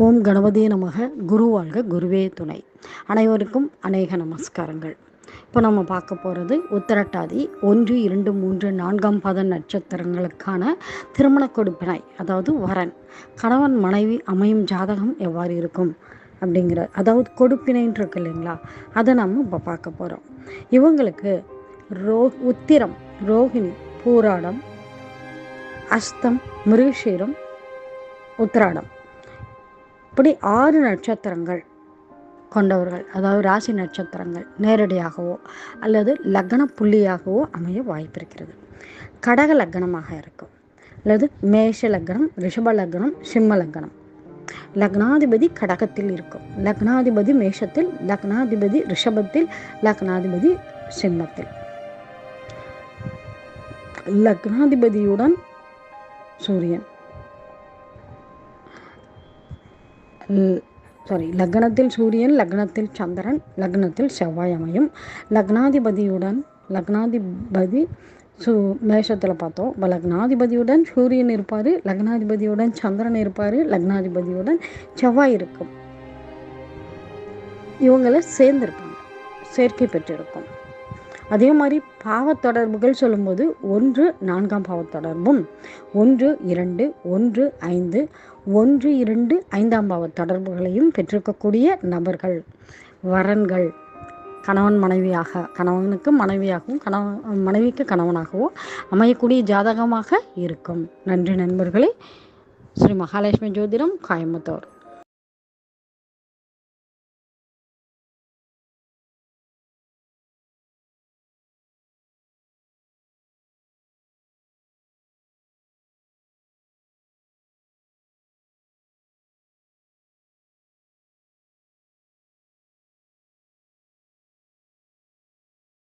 ஓம் கணபதியே நமக. குரு வாழ்க, குருவே துணை. அனைவருக்கும் அநேக நமஸ்காரங்கள். இப்போ நம்ம பார்க்க போகிறது உத்திரட்டாதி 1, 2, 3, 4ஆம் பாத நட்சத்திரங்களுக்கான திருமண கொடுப்பினை, அதாவது வரன், கணவன் மனைவி அமையும் ஜாதகம் எவ்வாறு இருக்கும் அப்படிங்கிற, அதாவது கொடுப்பினைன்னு இருக்கு இல்லைங்களா, அதை நம்ம இப்போ பார்க்க போகிறோம். இவங்களுக்கு உத்திரம், ரோகிணி, பூராடம், அஸ்தம், மிருகஷீரம், உத்திராடம், இப்படி 6 நட்சத்திரங்கள் கொண்டவர்கள், அதாவது ராசி நட்சத்திரங்கள் நேரடியாகவோ அல்லது லக்ன புள்ளியாகவோ அமைய வாய்ப்பிருக்கிறது. கடக லக்னமாக இருக்கும், அல்லது மேஷ லக்னம், ரிஷப லக்னம், சிம்ம லக்னம். லக்னாதிபதி கடகத்தில் இருக்கும், லக்னாதிபதி மேஷத்தில், லக்னாதிபதி ரிஷபத்தில், லக்னாதிபதி சிம்மத்தில். லக்னாதிபதியுடன் சூரியன், லக்னத்தில் சூரியன், லக்னத்தில் சந்திரன், லக்னத்தில் செவ்வாய் அமையும். லக்னாதிபதி மேஷத்தில் பார்த்தோம். இப்போ லக்னாதிபதியுடன் சூரியன் இருப்பார், லக்னாதிபதியுடன் சந்திரன் இருப்பார், லக்னாதிபதியுடன் செவ்வாய் இருக்கும். இவங்களை சேர்ந்திருப்பாங்க, சேர்க்கை பெற்றிருக்கும். அதே மாதிரி பாவத்தொடர்புகள் சொல்லும்போது 1, 4ஆம் பாவத்தொடர்பும், 1, 2, 1, 5, 1, 2, 5ஆம் பாவ தொடர்புகளையும் பெற்றிருக்கக்கூடிய நபர்கள், வரன்கள், கணவன் மனைவியாக, கணவனுக்கு மனைவியாகவும் மனைவிக்கு கணவனாகவும் அமையக்கூடிய ஜாதகமாக இருக்கும். நன்றி நண்பர்களே. ஸ்ரீ மகாலட்சுமி ஜோதிடம், கோயம்புத்தூர்.